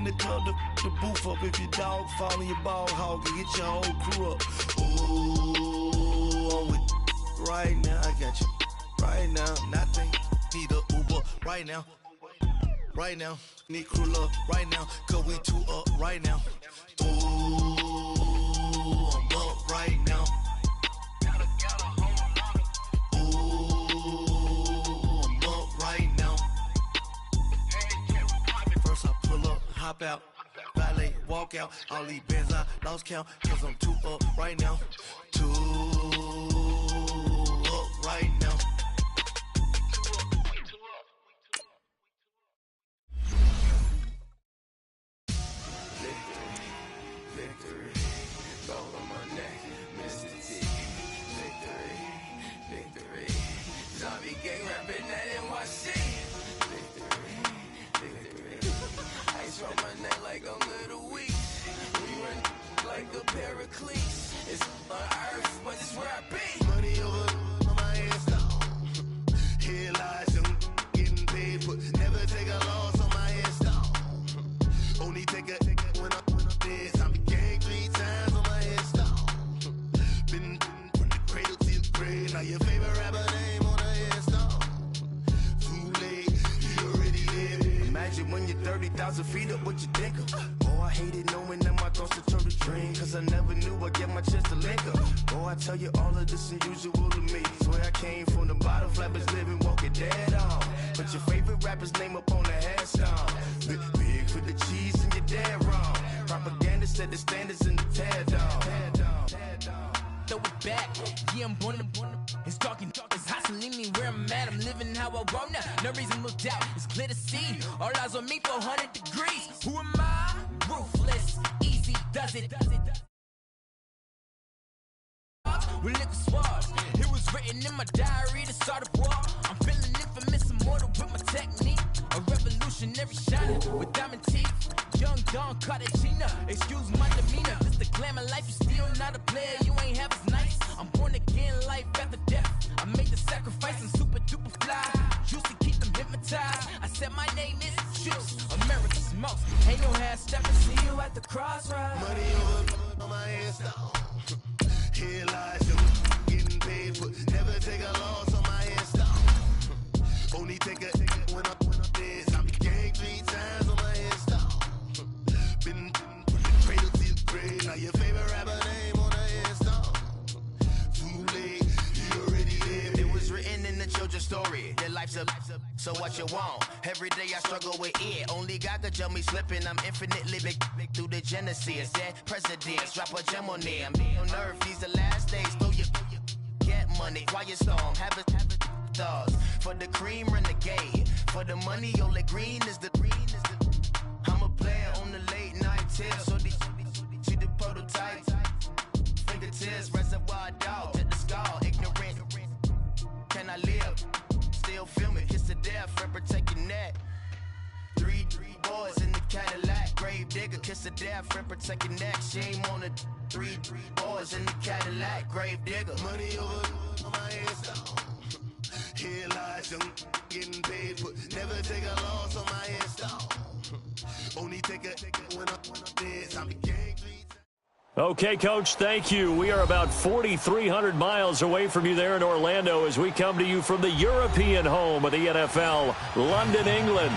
in the club, the booth up. If your dog fall in your ball hog, and get your whole crew up. Ooh, I'm with right now. I got you right now. Nothing need a Uber right now. Right now, need crew up right now. Cause we two up right now. Ooh, I'm up right now. Hop out, valet, walk out. All these bands I lost count, cause I'm too up right now. Too up right now. Victory, gold on my neck, Mr. T. Victory, zombie gang rapping that NYC. Ice on my neck like a little weak. We run like a Pericles. It's on earth, but it's where I be. Money over on my hands down. Here lies young getting paid, but never take a loss on my hands down. Only take a when I'm dead. I'm gang 3 times on my hands down. Been from the cradle to the grave. Now your favorite rapper name on the hands down. Too late, you already there. Imagine when you're 30,000 feet up, what you think of? Oh, I hated knowing that my thoughts would turn to dream, cause I never knew I'd get my chance to link up. Oh, I tell you all of this unusual to me. Swear I came from the bottom, flappers living, walking dead on. Put your favorite rapper's name up on the headstone. Big for the cheese and you're dead wrong. Propaganda set the standards in the tear down. Throw it back, yeah, I'm born to it's talking, it's hustling me where I'm at. I'm living how I want now. No reason to look doubt, it's clear to see. All eyes on me for 100 degrees. Who am I? Ruthless, easy does it. With liquor swabs, it was written in my diary to start a war. I'm feeling infamous, immortal with my technique. A revolutionary shiner with diamond teeth. Young Don Cartagena, excuse my demeanor. This the glamour life, you still not a player, you ain't half as nice. I'm born again, life after death. I made the sacrifice, I'm super duper fly. Used to keep them hypnotized. I said my name is Juice, America's most. Ain't no half stepping, see you at the crossroads. Money over on my hands down. Here lies young getting paid, but never take a loss on my hands down. Only take a when I'm dead. I'm gang 3 times on my hands down. Been from the cradle to the grave. Now your favorite rapper name on the hands down. Too late, you already there. It was written in the children's story. Your life's a so what you want. Every day I struggle with it. Only God could tell me slipping. I'm infinitely big through the genesis. Dead presidents, drop a gem on them. On earth, these the last days. Throw your get money, quiet storm. Have it thoughts. For the cream, renegade. For the money, only green is the green is the. I'm a player on the late night tip. So they see the prototype. Fingertips, reservoir dog. To the skull, ignorant. Can I live? Still film it, kiss to death, friend, protect your neck. Three boys in the Cadillac, grave digger, kiss to death, friend, protect your neck. Shame on the three boys in the Cadillac, grave digger. Money over on my hands down. Here lies young, getting paid, but never take a loss on my hands down. Only take a when I'm dead, I'm the gang 3 times. Okay, Coach, thank you. We are about 4,300 miles away from you there in Orlando as we come to you from the European home of the NFL, London, England.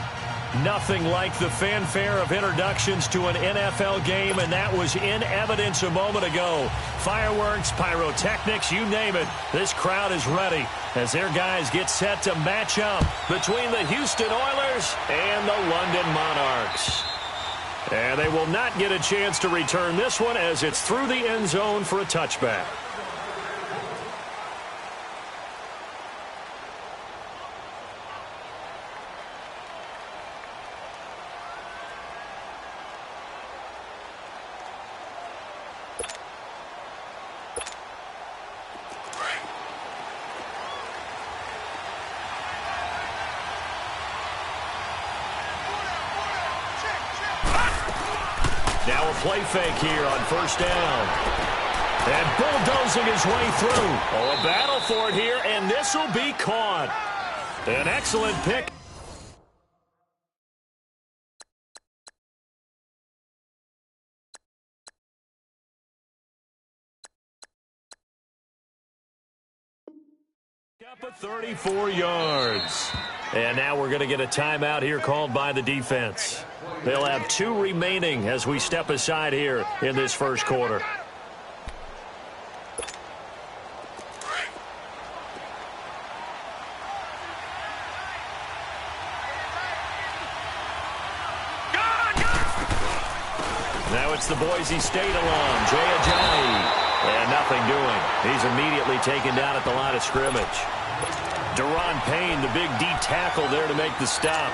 Nothing like the fanfare of introductions to an NFL game, and that was in evidence a moment ago. Fireworks, pyrotechnics, you name it. This crowd is ready as their guys get set to match up between the Houston Oilers and the London Monarchs. And they will not get a chance to return this one as it's through the end zone for a touchback. Now a play fake here on first down. And bulldozing his way through. Oh, a battle for it here, and this will be caught. An excellent pick. Up at 34 yards. And now we're going to get a timeout here called by the defense. They'll have 2 remaining as we step aside here in this first quarter. Now it's the Boise State alum, Jay Ajayi. And nothing doing. He's immediately taken down at the line of scrimmage. Deron Payne, the big D tackle there to make the stop.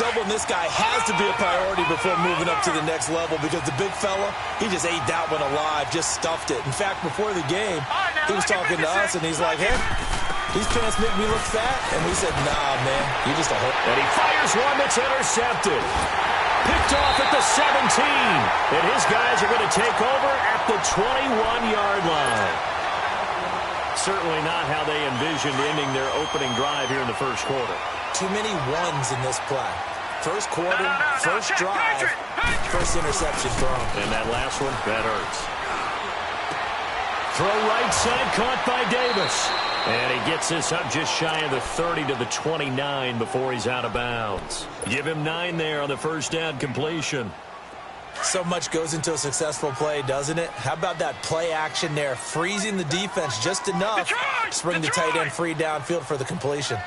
Doubling this guy has to be a priority before moving up to the next level because the big fella, he just ate that one alive, just stuffed it. In fact, before the game, he was talking to us, and he's like, hey, these pants make me look fat. And we said, nah, man, you just a hoe. And he fires one that's intercepted. Picked off at the 17. And his guys are going to take over at the 21-yard line. Certainly not how they envisioned ending their opening drive here in the first quarter. Too many ones in this play. First quarter, first drive, first interception thrown. And that last one, that hurts. Throw right side, caught by Davis. And he gets this up just shy of the 30 to the 29 before he's out of bounds. Give him 9 there on the first down completion. So much goes into a successful play, doesn't it? How about that play action there, freezing the defense just enough to bring the tight end free downfield for the completion.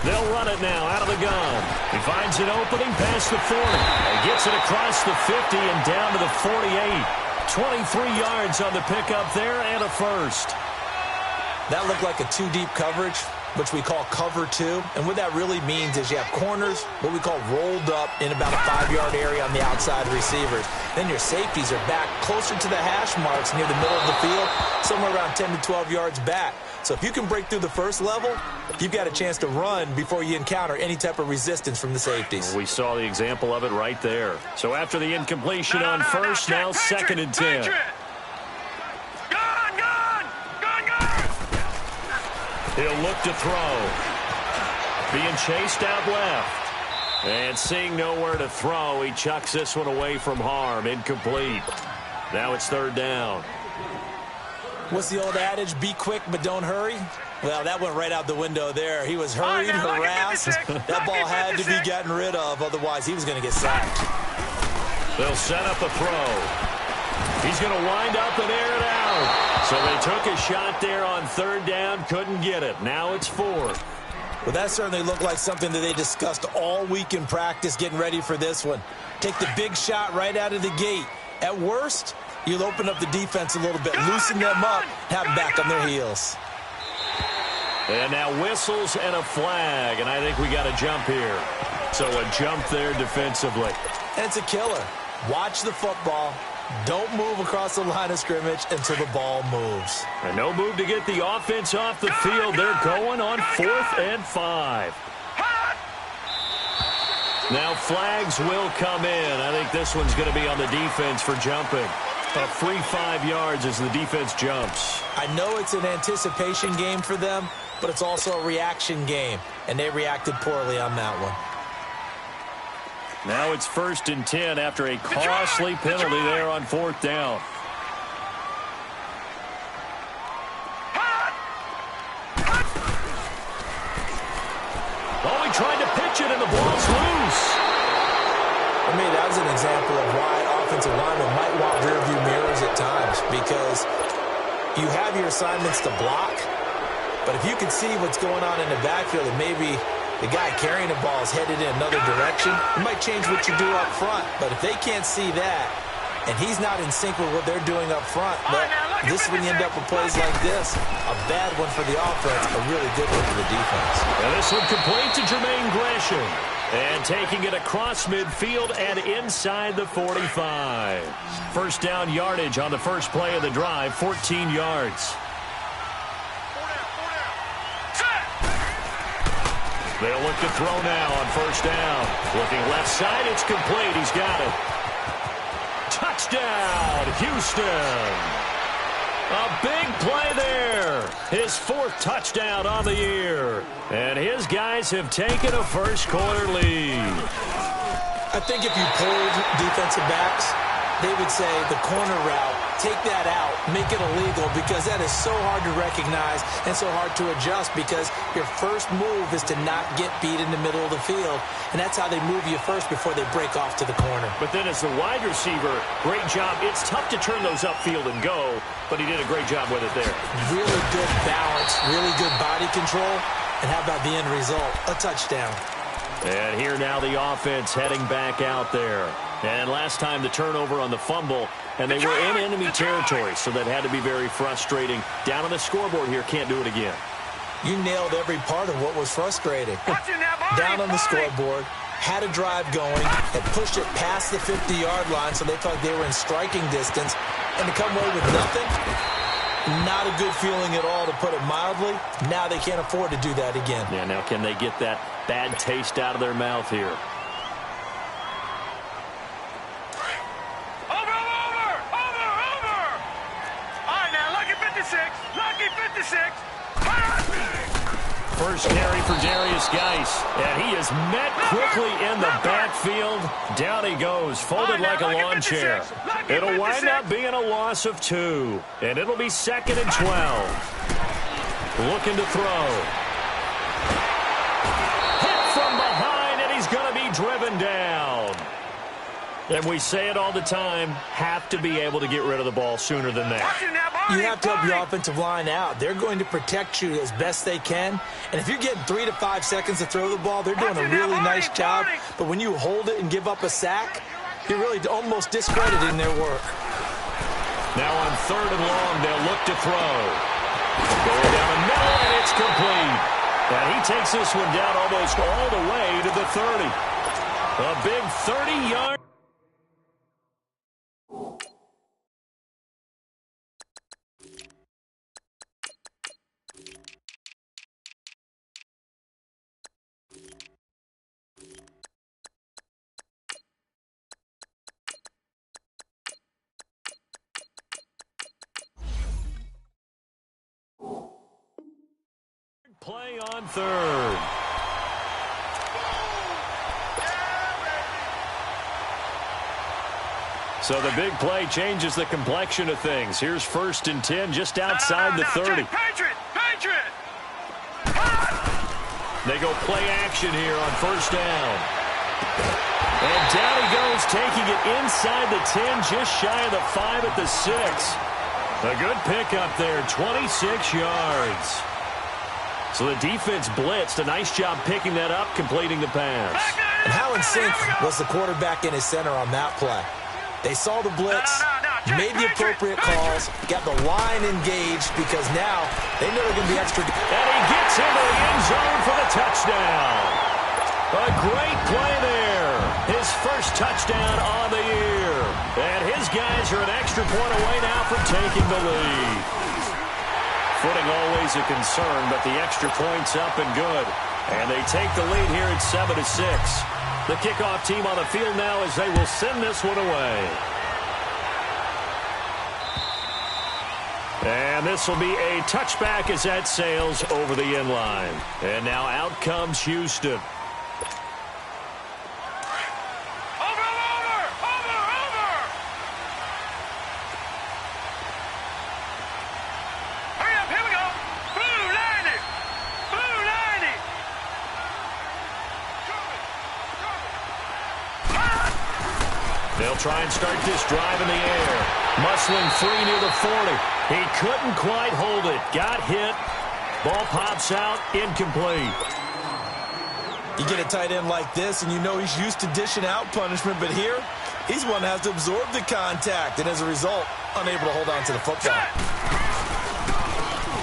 They'll run it now out of the gun. He finds an opening past the 40. And gets it across the 50 and down to the 48. 23 yards on the pickup there and a first. That looked like a 2-deep coverage, which we call cover 2. And what that really means is you have corners, what we call rolled up in about a 5-yard area on the outside receivers. Then your safeties are back closer to the hash marks near the middle of the field, somewhere around 10 to 12 yards back. So if you can break through the first level, you've got a chance to run before you encounter any type of resistance from the safeties. We saw the example of it right there. So after the incompletion on first, now second and 10. He'll look to throw. Being chased out left. And seeing nowhere to throw, he chucks this one away from harm. Incomplete. Now it's third down. What's the old adage? Be quick, but don't hurry. Well, that went right out the window there. He was hurried, harassed. That ball had to be gotten rid of. Otherwise, he was going to get sacked. They'll set up a throw. He's going to wind up and air it out. So they took a shot there on third down, couldn't get it. Now it's fourth. Well, that certainly looked like something that they discussed all week in practice getting ready for this one. Take the big shot right out of the gate. At worst, you'll open up the defense a little bit, loosen them up, have them back on their heels. And now whistles and a flag, and I think we got a jump here. So a jump there defensively. And it's a killer. Watch the football. Don't move across the line of scrimmage until the ball moves. And no move to get the offense off the field. They're going on 4th and 5. Now flags will come in. I think this one's going to be on the defense for jumping. A free 5 yards as the defense jumps. I know it's an anticipation game for them, but it's also a reaction game, and they reacted poorly on that one. Now it's 1st and 10 after a costly penalty there on 4th down. Oh, he tried to pitch it and the ball's loose. I mean, that was an example of why offensive linemen might want rearview mirrors at times, because you have your assignments to block, but if you can see what's going on in the backfield and maybe the guy carrying the ball is headed in another direction, it might change what you do up front. But if they can't see that, and he's not in sync with what they're doing up front, but this is when you end up with plays like this. A bad one for the offense, a really good one for the defense. And this one complete to Jermaine Gresham. And taking it across midfield and inside the 45. First down yardage on the first play of the drive, 14 yards. They'll look to throw now on first down. Looking left side, it's complete. He's got it. Touchdown, Houston. A big play there. His 4th touchdown on the year. And his guys have taken a first quarter lead. I think if you polled defensive backs, they would say the corner route take that out, make it illegal, because that is so hard to recognize and so hard to adjust, because your first move is to not get beat in the middle of the field, and that's how they move you first before they break off to the corner. But then as the wide receiver, great job. It's tough to turn those upfield and go, but he did a great job with it there. Really good balance, really good body control, and how about the end result? A touchdown. And here now the offense heading back out there. And last time the turnover on the fumble, and they were in enemy territory, so that had to be very frustrating. Down on the scoreboard here, can't do it again. You nailed every part of what was frustrating. Down on the scoreboard, had a drive going, and pushed it past the 50-yard line, so they felt they were in striking distance, and to come away with nothing, not a good feeling at all, to put it mildly. Now they can't afford to do that again. Yeah, now can they get that bad taste out of their mouth here? First carry for Darius Geis, and he is met quickly in the backfield. Down he goes, folded like a lawn chair. It'll wind up being a loss of 2, and it'll be 2nd and 12. Looking to throw. Hit from behind, and he's going to be driven down. And we say it all the time, have to be able to get rid of the ball sooner than that. You have to help your offensive line out. They're going to protect you as best they can. And if you're getting 3 to 5 seconds to throw the ball, they're doing a really nice job. But when you hold it and give up a sack, you're really almost discrediting their work. Now on 3rd and long, they'll look to throw. Going down the middle, and it's complete. And he takes this one down almost all the way to the 30. A big 30-yard. Play on 3rd. So the big play changes the complexion of things. Here's 1st and 10 just outside the 30. They go play action here on 1st down. And down he goes, taking it inside the 10, just shy of the 5 at the 6. A good pickup there, 26 yards. So the defense blitzed. A nice job picking that up, completing the pass. And how in sync was the quarterback in his center on that play? They saw the blitz, made the appropriate calls, got the line engaged, because now they know they're going to be extra. And he gets into the end zone for the touchdown. A great play there. His first touchdown on the year. And his guys are an extra point away now from taking the lead. Footing always a concern, but the extra point's up and good. And they take the lead here at 7-6. The kickoff team on the field now as they will send this one away. And this will be a touchback as that sails over the end line. And now out comes Houston. They'll try and start this drive in the air. Muscling free near the 40. He couldn't quite hold it. Got hit. Ball pops out. Incomplete. You get a tight end like this, and you know he's used to dishing out punishment, but here, he's one that has to absorb the contact, and as a result, unable to hold on to the football.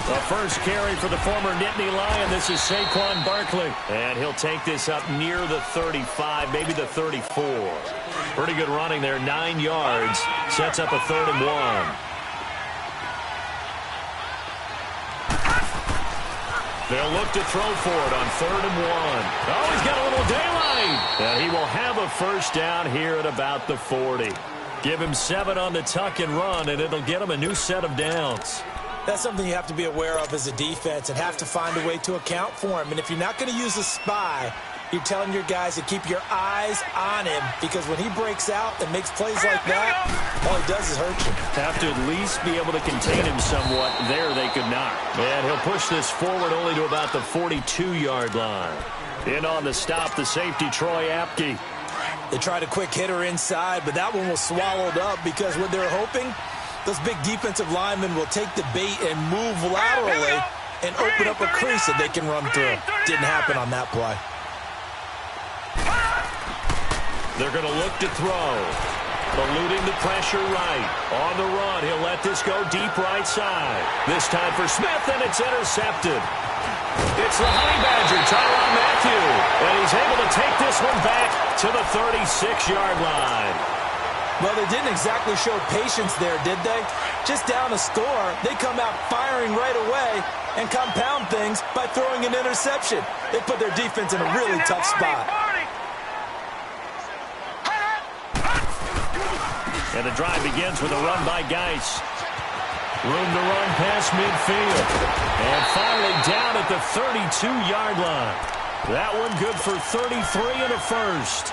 The first carry for the former Nittany Lion. This is Saquon Barkley. And he'll take this up near the 35, maybe the 34. Pretty good running there, 9 yards. Sets up a 3rd and 1. They'll look to throw for it on 3rd and 1. Oh, he's got a little daylight. And he will have a first down here at about the 40. Give him 7 on the tuck and run, and it'll get him a new set of downs. That's something you have to be aware of as a defense and have to find a way to account for him. And if you're not going to use a spy, You're telling your guys to keep your eyes on him because when he breaks out and makes plays like that, all he does is hurt you. Have to at least be able to contain him somewhat. There they could not. And he'll push this forward only to about the 42-yard line. In on the stop, the safety, Troy Apke. They tried a quick hitter inside, but that one was swallowed up because what they're hoping, those big defensive linemen will take the bait and move laterally and open up a crease that they can run through. Didn't happen on that play. They're going to look to throw. Eluding the pressure right. On the run, he'll let this go deep right side. This time for Smith, and it's intercepted. It's the Honey Badger, Tyrann Mathieu. And he's able to take this one back to the 36-yard line. Well, they didn't exactly show patience there, did they? Just down a score, they come out firing right away and compound things by throwing an interception. They put their defense in a really tough spot. And the drive begins with a run by Geis. Room to run past midfield. And finally down at the 32-yard line. That one good for 33 and a first.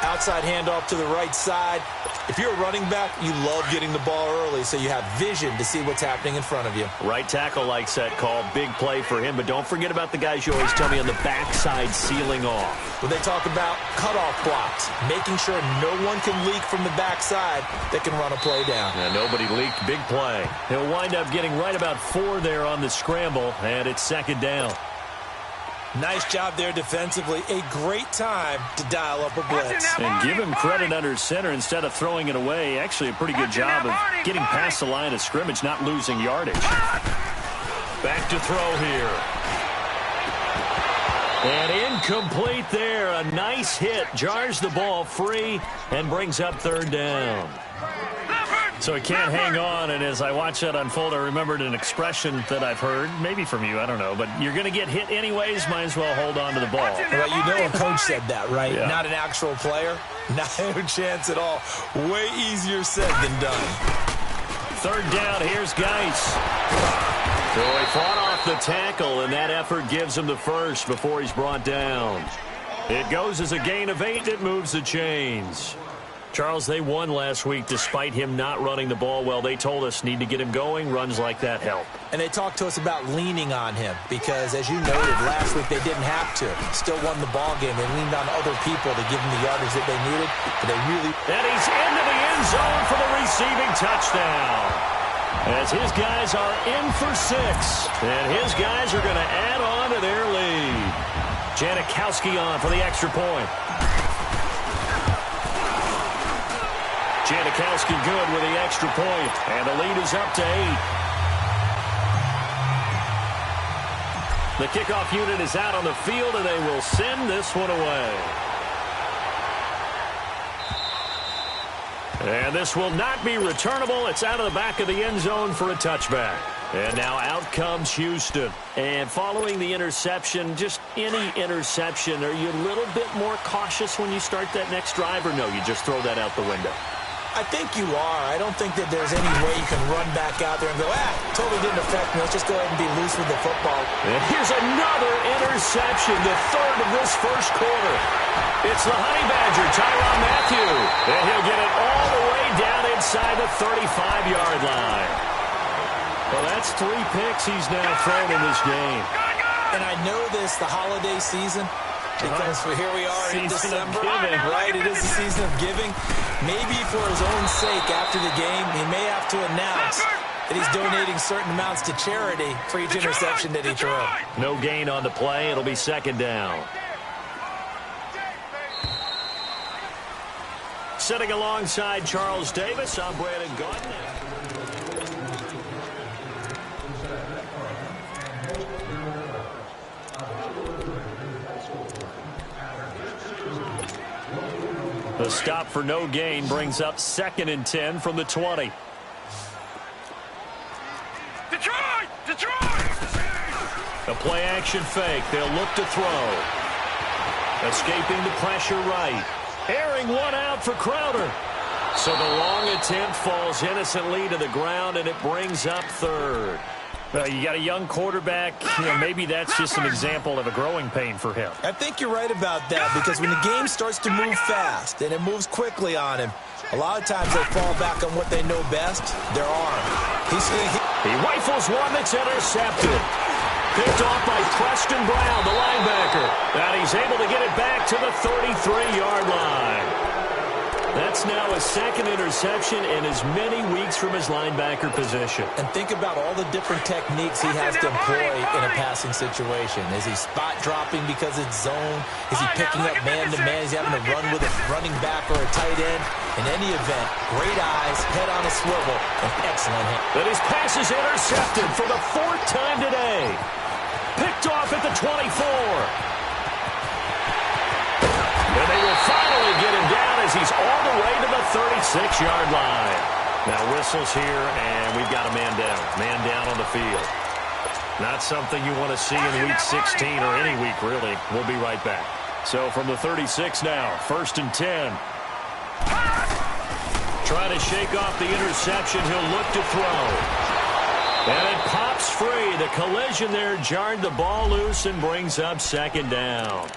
Outside handoff to the right side. If you're a running back, you love getting the ball early so you have vision to see what's happening in front of you. Right tackle likes that call. Big play for him. But don't forget about the guys you always tell me on the backside sealing off. When they talk about cutoff blocks, making sure no one can leak from the backside that can run a play down. Yeah, nobody leaked. Big play. He'll wind up getting right about 4 there on the scramble, and it's second down. Nice job there defensively. A great time to dial up a blitz. And give him credit under center instead of throwing it away. Actually a pretty good job of getting past the line of scrimmage, not losing yardage. Back to throw here. And incomplete there. A nice hit. Jars the ball free and brings up third down. So he can't hang on, and as I watch that unfold, I remembered an expression that I've heard, maybe from you, I don't know, but you're going to get hit anyways, might as well hold on to the ball. Well, you know a coach said that, right? Yeah. Not an actual player. Not a chance at all. Way easier said than done. Third down, here's Geis. So he fought off the tackle, and that effort gives him the first before he's brought down. It goes as a gain of 8, it moves the chains. Charles, they won last week despite him not running the ball well. They told us need to get him going. Runs like that help. And they talked to us about leaning on him because, as you noted, last week they didn't have to. Still won the ball game. They leaned on other people to give them the yardage that they needed. But they really... And he's into the end zone for the receiving touchdown. As his guys are in for 6. And his guys are going to add on to their lead. Janikowski on for the extra point. Janikowski good with the extra point, and the lead is up to 8. The kickoff unit is out on the field, and they will send this one away. And this will not be returnable. It's out of the back of the end zone for a touchback. And now out comes Houston. And following the interception, just any interception, are you a little bit more cautious when you start that next drive, or no, you just throw that out the window? I think you are. I don't think that there's any way you can run back out there and go, totally didn't affect me. Let's just go ahead and be loose with the football. And here's another interception, the third of this first quarter. It's the Honey Badger, Tyrann Mathieu. And he'll get it all the way down inside the 35-yard line. Well, that's 3 picks he's now thrown in this game. And I know this, the holiday season, because here we are in December, right? It is the season of giving. Maybe for his own sake after the game, he may have to announce that he's donating certain amounts to charity for each interception that he threw. No gain on the play. It'll be second down. Sitting alongside Charles Davis, I'm Brandon Gaudin. The stop for no gain brings up 2nd and 10 from the 20. Detroit! Detroit! A play-action fake. They'll look to throw. Escaping the pressure right. Airing one out for Crowder. So the long attempt falls innocently to the ground, and it brings up 3rd. Well, you got a young quarterback. Maybe that's just an example of a growing pain for him. I think you're right about that, because when the game starts to move fast and it moves quickly on him, a lot of times they fall back on what they know best, their arm. He rifles one that's intercepted. Picked off by Preston Brown, the linebacker. And he's able to get it back to the 33-yard line. That's now a second interception in as many weeks from his linebacker position. And think about all the different techniques he has to employ in a passing situation. Is he spot dropping because it's zone? Is he picking up man-to-man? Is he having to run with a running back or a tight end? In any event, great eyes, head on a swivel, and excellent hand. But his pass is intercepted for the fourth time today. Picked off at the 24. And they will finally get him down as he's all the way to the 36-yard line. Now whistles here, and we've got a man down. Man down on the field. Not something you want to see in Week 16 or any week, really. We'll be right back. So from the 36 now, 1st and 10. Trying to shake off the interception. He'll look to throw. And it pops free. The collision there jarred the ball loose and brings up 2nd down.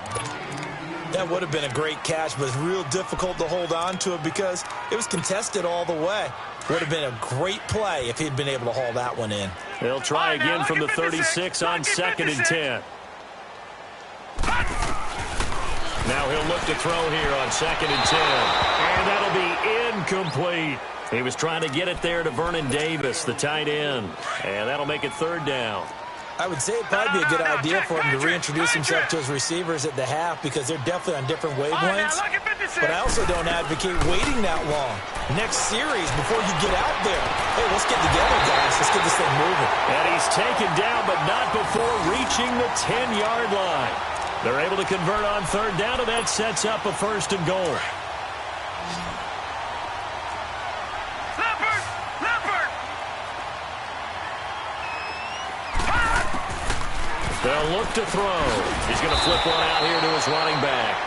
That would have been a great catch, but it's real difficult to hold on to it because it was contested all the way. Would have been a great play if he'd been able to haul that one in. They'll try again from the 36 on 2nd and 10. Now he'll look to throw here on 2nd and 10. And that'll be incomplete. He was trying to get it there to Vernon Davis, the tight end. And that'll make it 3rd down. I would say it'd probably be a good idea for him to reintroduce himself to his receivers at the half because they're definitely on different wavelengths. But I also don't advocate waiting that long. Next series, before you get out there, hey, let's get together, guys. Let's get this thing moving. And he's taken down, but not before reaching the 10-yard line. They're able to convert on 3rd down, and that sets up a 1st and goal. They'll look to throw. He's going to flip one out here to his running back.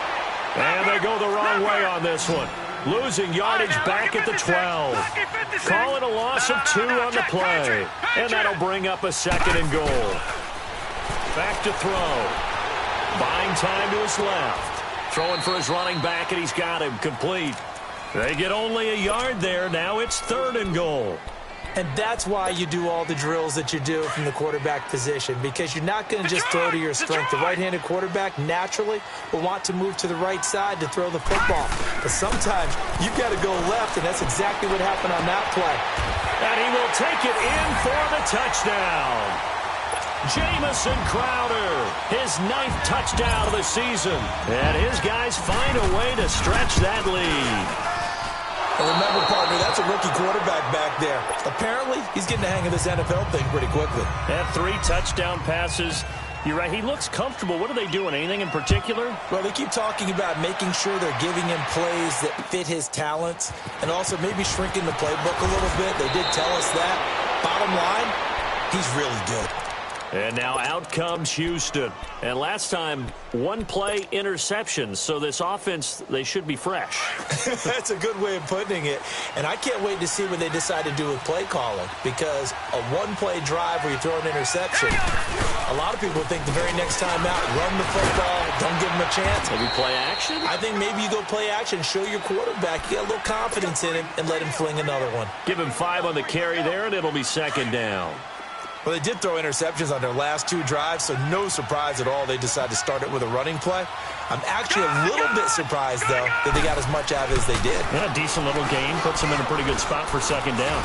And they go the wrong way on this one. Losing yardage back at the 12. Call it a loss of 2 on the play. And that'll bring up a 2nd and goal. Back to throw. Buying time to his left. Throwing for his running back, and he's got him complete. They get only a yard there. Now it's 3rd and goal. And that's why you do all the drills that you do from the quarterback position, because you're not going to just throw to your strength. The right-handed quarterback naturally will want to move to the right side to throw the football. But sometimes you've got to go left, and that's exactly what happened on that play. And he will take it in for the touchdown. Jamison Crowder, his 9th touchdown of the season. And his guys find a way to stretch that lead. And remember, partner, that's a rookie quarterback back there. Apparently, he's getting the hang of this NFL thing pretty quickly. Had 3 touchdown passes. You're right, he looks comfortable. What are they doing? Anything in particular? Well, they keep talking about making sure they're giving him plays that fit his talents and also maybe shrinking the playbook a little bit. They did tell us that. Bottom line, he's really good. And now out comes Houston. And last time, 1-play interceptions. So this offense, they should be fresh. That's a good way of putting it. And I can't wait to see what they decide to do with play calling, because a 1-play drive where you throw an interception, a lot of people think the very next time out, run the football, don't give him a chance. Maybe play action? I think maybe you go play action, show your quarterback, you get a little confidence in him, and let him fling another one. Give him 5 on the carry there, and it'll be 2nd down. Well, they did throw interceptions on their last 2 drives, so no surprise at all they decided to start it with a running play. I'm actually a little bit surprised, though, that they got as much out of it as they did. Yeah, a decent little gain. Puts them in a pretty good spot for 2nd down.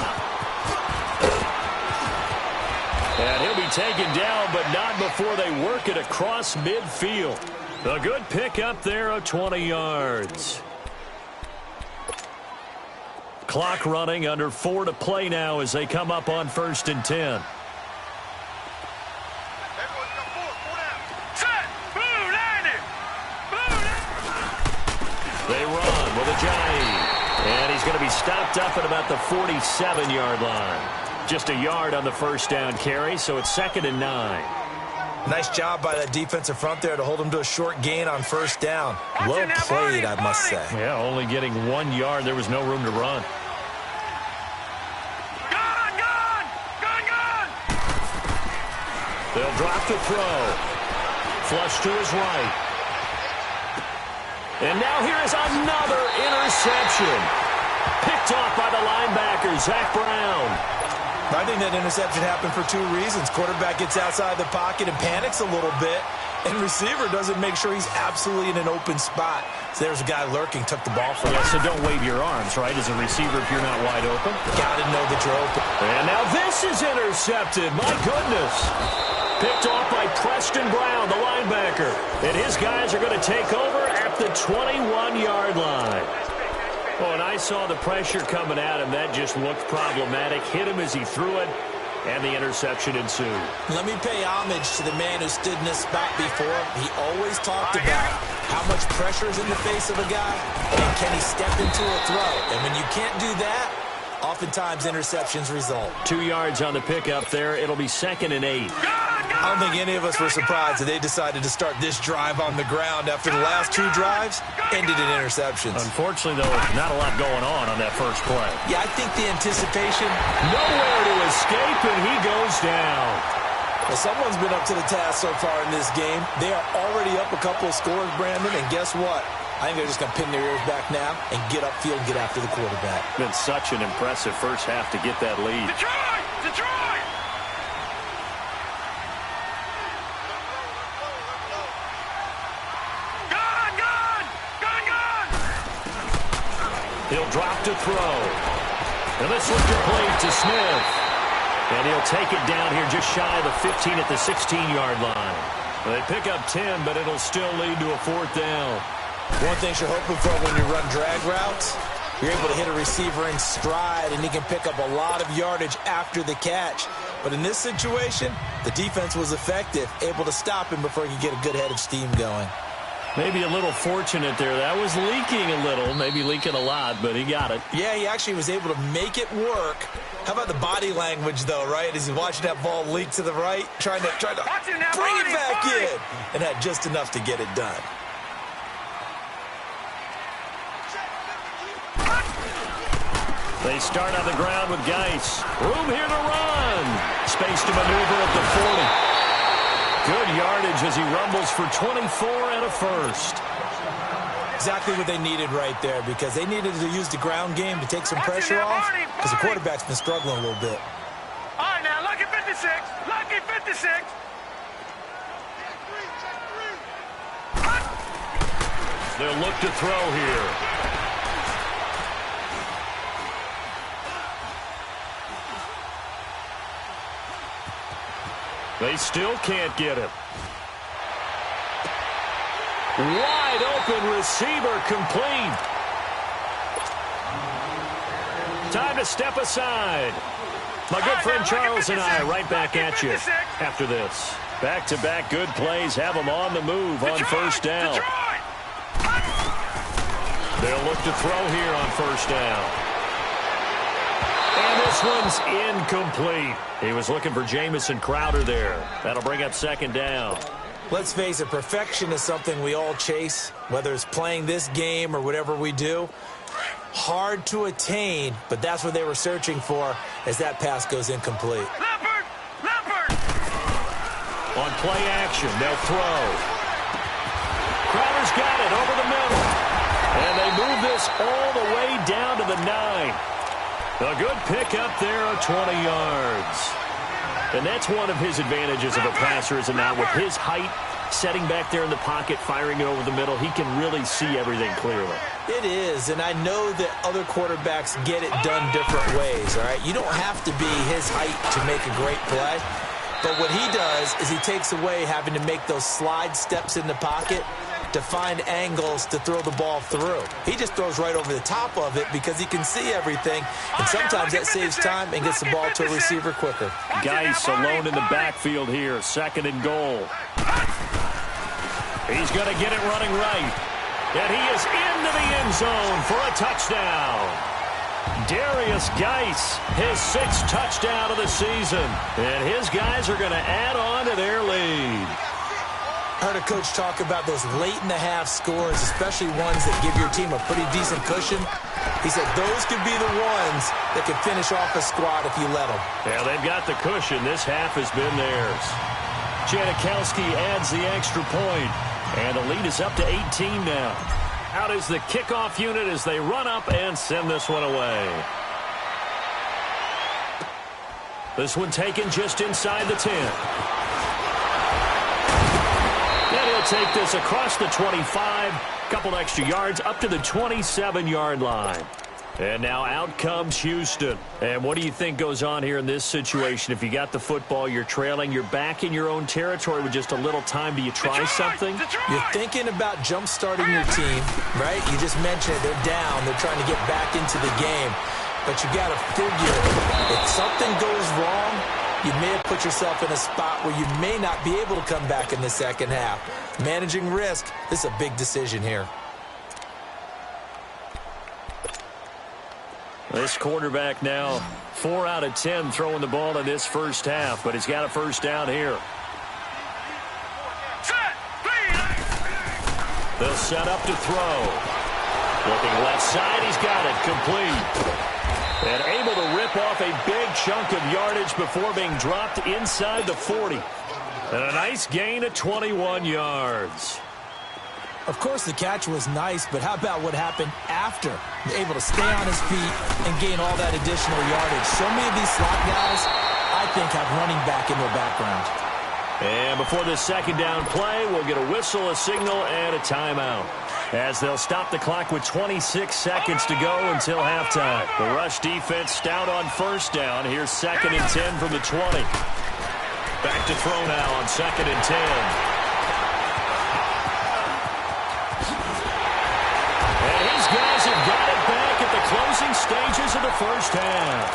And he'll be taken down, but not before they work it across midfield. A good pickup there of 20 yards. Clock running, under 4 to play now as they come up on 1st and 10. They run with Ajayi. And he's going to be stopped up at about the 47-yard line. Just a yard on the 1st down carry, so it's 2nd and 9. Nice job by that defensive front there to hold him to a short gain on 1st down. Well played, I must say. Yeah, only getting 1 yard. There was no room to run. They'll drop to throw. Flush to his right. And now here is another interception. Picked off by the linebacker, Zach Brown. I think that interception happened for two reasons. Quarterback gets outside the pocket and panics a little bit, and receiver doesn't make sure he's absolutely in an open spot. So there's a guy lurking, took the ball from him. Yeah, so don't wave your arms, right, as a receiver if you're not wide open. Got to know that you're open. And now this is intercepted. My goodness. Picked off by Preston Brown, the linebacker. And his guys are going to take over at the 21-yard line. Oh, and I saw the pressure coming at him. That just looked problematic. Hit him as he threw it, and the interception ensued. Let me pay homage to the man who stood in this spot before. He always talked about how much pressure is in the face of a guy, and can he step into a throw. And when you can't do that, oftentimes interceptions result. 2 yards on the pickup there. It'll be 2nd and 8. I don't think any of us were surprised that they decided to start this drive on the ground after the last 2 drives ended in interceptions. Unfortunately, though, not a lot going on that first play. Yeah, I think the anticipation. Nowhere to escape, and he goes down. Well, someone's been up to the task so far in this game. They are already up a couple of scores, Brandon, and guess what? I think they're just going to pin their ears back now and get upfield and get after the quarterback. Been such an impressive first half to get that lead. Detroit! Detroit! He'll drop to throw. And this one complete to Smith. And he'll take it down here just shy of the 15 at the 16-yard line. Well, they pick up 10, but it'll still lead to a 4th down. One thing you're hoping for when you run drag routes, you're able to hit a receiver in stride, and he can pick up a lot of yardage after the catch. But in this situation, the defense was effective, able to stop him before he could get a good head of steam going. Maybe a little fortunate there. That was leaking a little, maybe leaking a lot, but he got it. Yeah, he actually was able to make it work. How about the body language, though, right? As he's watching that ball leak to the right, trying to bring it back in, and had just enough to get it done. They start on the ground with Geis. Room here to run. Space to maneuver at the 40. Good yardage as he rumbles for 24 and a first. Exactly what they needed right there, because they needed to use the ground game to take some pressure off, because the quarterback's been struggling a little bit. All right, now, lucky 56. Lucky 56. They'll look to throw here. They still can't get him. Wide open receiver complete. Time to step aside. My good friend Charles and I right back at you after this. Back-to-back good plays have them on the move on first down. They'll look to throw here on first down. And this one's incomplete. He was looking for Jamison Crowder there. That'll bring up 2nd down. Let's face it, perfection is something we all chase, whether it's playing this game or whatever we do. Hard to attain, but that's what they were searching for as that pass goes incomplete. Leopard! On play action, they'll throw. Crowder's got it over the middle. And they move this all the way down to the 9. A good pick up there of 20 yards. And that's one of his advantages of a passer, is it not? With his height, setting back there in the pocket, firing it over the middle, he can really see everything clearly. It is, and I know that other quarterbacks get it done different ways, all right? You don't have to be his height to make a great play. But what he does is he takes away having to make those slide steps in the pocket to find angles to throw the ball through. He just throws right over the top of it because he can see everything, and sometimes that saves time and gets the ball to a receiver quicker. Geis alone in the backfield here, 2nd and goal. He's going to get it running right. And he is into the end zone for a touchdown. Darius Geis, his 6th touchdown of the season. And his guys are going to add on to their lead. I heard a coach talk about those late-in-the-half scores, especially ones that give your team a pretty decent cushion. He said those could be the ones that could finish off a squad if you let them. Yeah, they've got the cushion. This half has been theirs. Janikowski adds the extra point, and the lead is up to 18 now. Out is the kickoff unit as they run up and send this one away. This one taken just inside the 10. And he'll take this across the 25, couple extra yards up to the 27-yard line. And now out comes Houston. And what do you think goes on here in this situation? If you got the football, you're trailing, you're back in your own territory with just a little time. Do you try something? You're thinking about jump-starting your team, right? You just mentioned it. They're down. They're trying to get back into the game. But you got to figure if something goes wrong, you may have put yourself in a spot where you may not be able to come back in the second half. Managing risk, this is a big decision here. This quarterback now 4 out of 10 throwing the ball in this first half, but he's got a first down here. They'll set up to throw. Looking left side, he's got it, complete. And able to rip off a big chunk of yardage before being dropped inside the 40. And a nice gain of 21 yards. Of course, the catch was nice, but how about what happened after? Able to stay on his feet and gain all that additional yardage. So many of these slot guys, I think, have running back in their background. And before this second down play, we'll get a whistle, a signal, and a timeout, as they'll stop the clock with 26 seconds to go until halftime. The rush defense stout on first down. Here's 2nd and 10 from the 20. Back to throw now on 2nd and 10. Guys have got it back at the closing stages of the first half.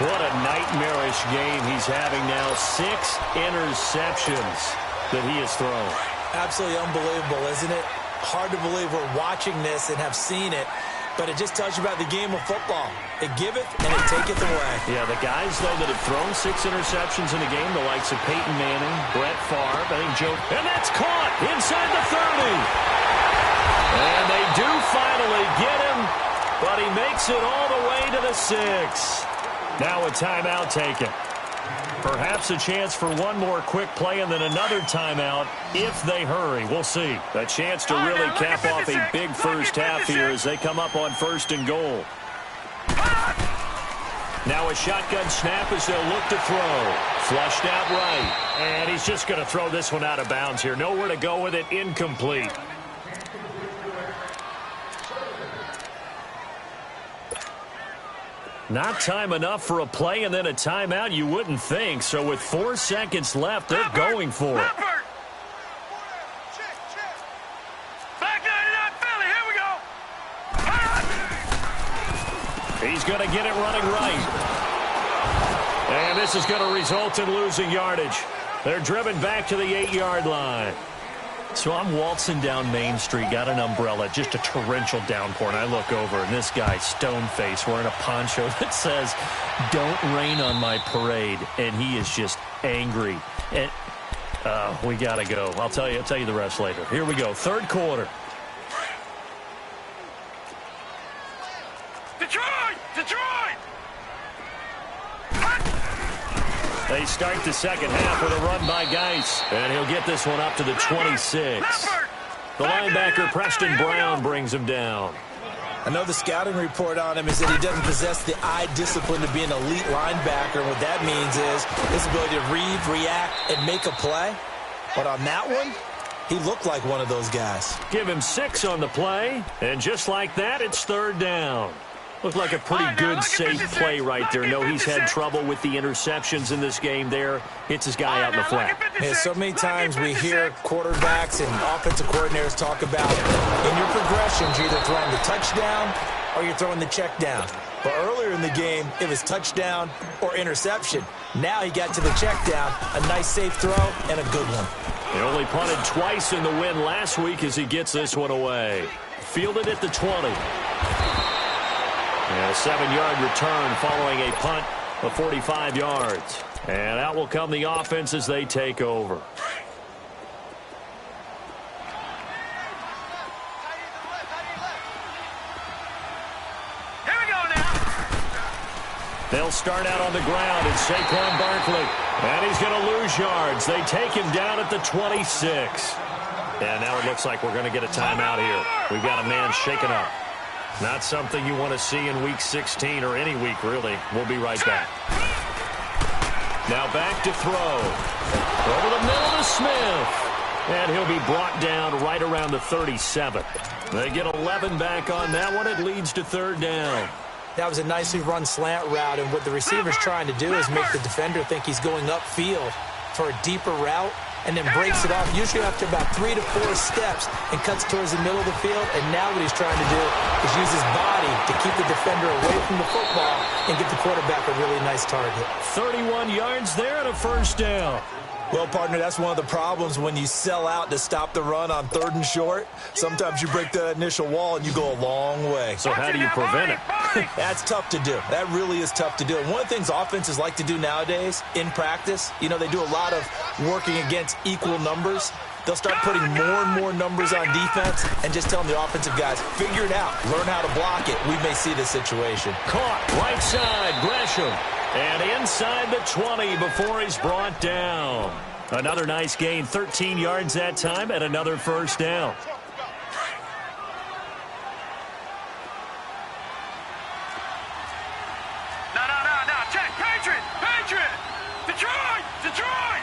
What a nightmarish game he's having now. 6 interceptions that he has thrown. Absolutely unbelievable, isn't it? Hard to believe we're watching this and have seen it, but it just tells you about the game of football. It giveth and it taketh away. Yeah, the guys, though, that have thrown 6 interceptions in a game, the likes of Peyton Manning, Brett Favre, I think Joe, and that's caught inside the 30. And they do finally get him, but he makes it all the way to the 6. Now a timeout taken. Perhaps a chance for one more quick play and then another timeout if they hurry. We'll see. A chance to really cap off a big first half here as they come up on 1st and goal. Now a shotgun snap as they'll look to throw. Flushed out right. And he's just going to throw this one out of bounds here. Nowhere to go with it. Incomplete. Not time enough for a play and then a timeout, you wouldn't think. So with 4 seconds left, they're going for it. He's going to get it running right. And this is going to result in losing yardage. They're driven back to the 8-yard line. So I'm waltzing down Main Street, got an umbrella, just a torrential downpour, and I look over, and this guy, stone-faced, wearing a poncho that says, "Don't rain on my parade," and he is just angry. And we got to go. I'll tell you the rest later. Here we go, 3rd quarter. Detroit! They start the second half with a run by Geis, and he'll get this one up to the 26. The linebacker, Preston Brown, brings him down. I know the scouting report on him is that he doesn't possess the eye discipline to be an elite linebacker. What that means is his ability to read, react, and make a play. But on that one, he looked like one of those guys. Give him 6 on the play, and just like that, it's 3rd down. Looked like a pretty good, safe play right there. No, he's had trouble with the interceptions in this game there. Hits his guy out in the flat. Yeah, so many times we hear quarterbacks and offensive coordinators talk about in your progressions, you're either throwing the touchdown or you're throwing the check down. But earlier in the game, it was touchdown or interception. Now he got to the check down, a nice safe throw, and a good one. He only punted twice in the win last week as he gets this one away. Fielded at the 20. And a 7-yard return following a punt of 45 yards. And out will come the offense as they take over. Here we go now. They'll start out on the ground. It's Saquon Barkley. And he's going to lose yards. They take him down at the 26. And now it looks like we're going to get a timeout here. We've got a man shaken up. Not something you want to see in Week 16 or any week, really. We'll be right back. Now back to throw. Over the middle to Smith. And he'll be brought down right around the 37. They get 11 back on that one. It leads to third down. That was a nicely run slant route, and what the receiver's trying to do is make the defender think he's going upfield for a deeper route, and then breaks it off, usually after about 3 to 4 steps, and cuts towards the middle of the field. And now what he's trying to do is use his body to keep the defender away from the football and get the quarterback a really nice target. 31 yards there and a first down. Well, partner, that's one of the problems when you sell out to stop the run on 3rd and short. Sometimes you break that initial wall and you go a long way. So how do you prevent it? That's tough to do. That really is tough to do. And one of the things offenses like to do nowadays in practice, they do a lot of working against equal numbers. They'll start putting more and more numbers on defense and just telling the offensive guys, figure it out, learn how to block it. We may see this situation. Caught, right side, Gresham. And inside the 20 before he's brought down. Another nice gain, 13 yards that time, and another first down. No. Check. Patriot. Detroit.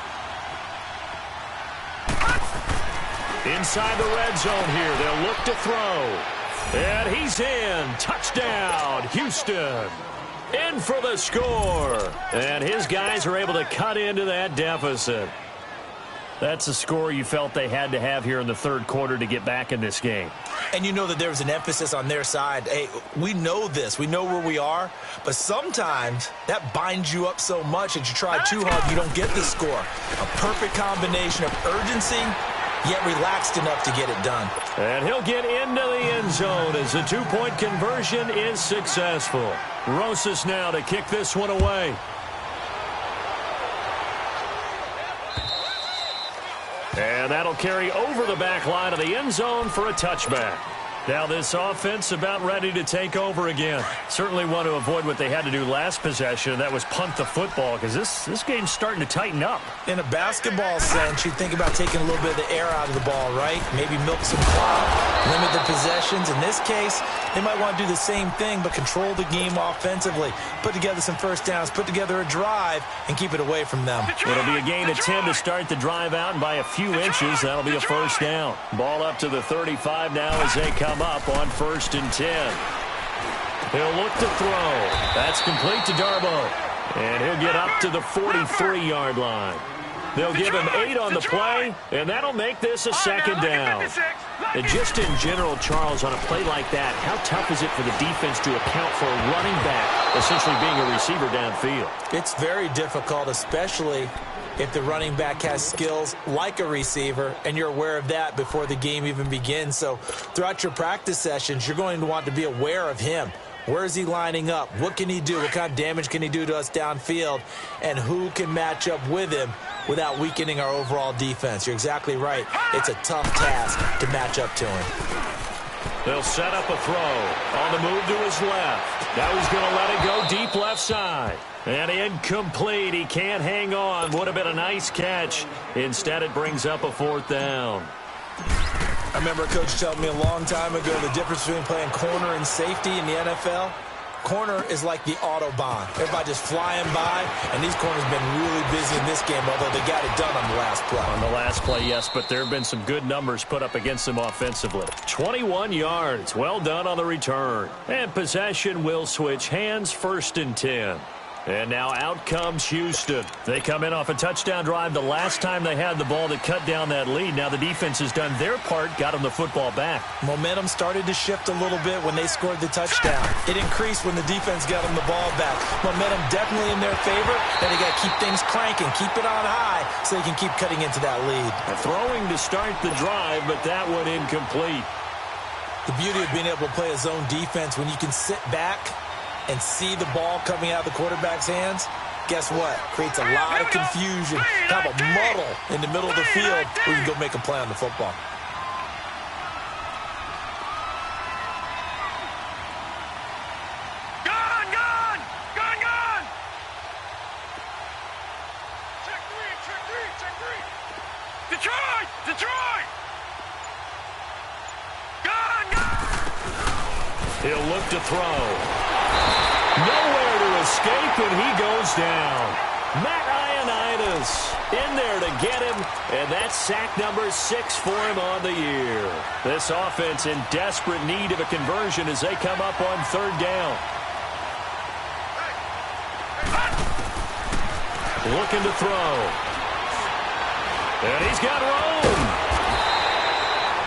Inside the red zone here. They'll look to throw. And he's in. Touchdown, Houston. In for the score. And his guys are able to cut into that deficit. That's a score you felt they had to have here in the third quarter to get back in this game. And you know that there was an emphasis on their side. Hey, we know this. We know where we are. But sometimes that binds you up so much that you try too hard, you don't get the score. A perfect combination of urgency, yet relaxed enough to get it done. And he'll get into the end zone as the two-point conversion is successful. Rosas now to kick this one away. And that'll carry over the back line of the end zone for a touchback. Now this offense about ready to take over again. Certainly want to avoid what they had to do last possession. That was punt the football, because this game's starting to tighten up. In a basketball sense, you think about taking a little bit of the air out of the ball, right? Maybe milk some clock, limit the possessions. In this case, they might want to do the same thing, but control the game offensively. Put together some first downs, put together a drive, and keep it away from them. It'll be a gain of 10 to start the drive out, and by a few inches, that'll be a first down. Ball up to the 35 now as they come up on 1st and 10. He'll look to throw. That's complete to Darboh. And he'll get up to the 43-yard line. They'll give him 8 on the play, and that'll make this a second down. And just in general, Charles, on a play like that, how tough is it for the defense to account for a running back essentially being a receiver downfield? It's very difficult, especially if the running back has skills like a receiver, and you're aware of that before the game even begins. So throughout your practice sessions, you're going to want to be aware of him. Where is he lining up? What can he do? What kind of damage can he do to us downfield? And who can match up with him without weakening our overall defense? You're exactly right. It's a tough task to match up to him. They'll set up a throw on the move to his left. Now he's going to let it go deep left side. And incomplete. He can't hang on. Would have been a nice catch. Instead, it brings up a 4th down. I remember a coach telling me a long time ago the difference between playing corner and safety in the NFL. Corner is like the Autobahn. Everybody just flying by, and these corners have been really busy in this game, although they got it done on the last play. On the last play, yes, but there have been some good numbers put up against them offensively. 21 yards. Well done on the return. And possession will switch hands, 1st and 10. And now out comes Houston. They come in off a touchdown drive the last time they had the ball that cut down that lead. Now the defense has done their part, got them the football back. Momentum started to shift a little bit when they scored the touchdown. It increased when the defense got them the ball back. Momentum definitely in their favor. Now they got to keep things cranking, keep it on high so they can keep cutting into that lead. Throwing to start the drive, but that one incomplete. The beauty of being able to play a zone defense when you can sit back and see the ball coming out of the quarterback's hands, guess what? Creates a lot of confusion, kind of a muddle in the middle of the field where you can go make a play on the football. Gone! They'll look to throw. Nowhere to escape, and he goes down. Matt Ioannidis in there to get him, and that's sack number 6 for him on the year. This offense in desperate need of a conversion as they come up on 3rd down. Looking to throw. And he's got room.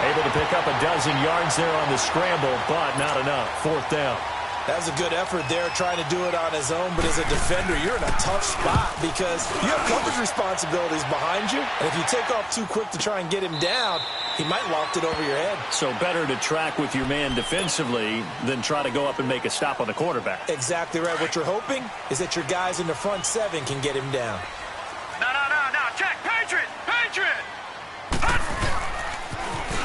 Able to pick up a dozen yards there on the scramble, but not enough. 4th down. That was a good effort there, trying to do it on his own. But as a defender, you're in a tough spot because you have coverage responsibilities behind you. And if you take off too quick to try and get him down, he might loft it over your head. So better to track with your man defensively than try to go up and make a stop on the quarterback. Exactly right. What you're hoping is that your guys in the front 7 can get him down. No. Check. Patriot.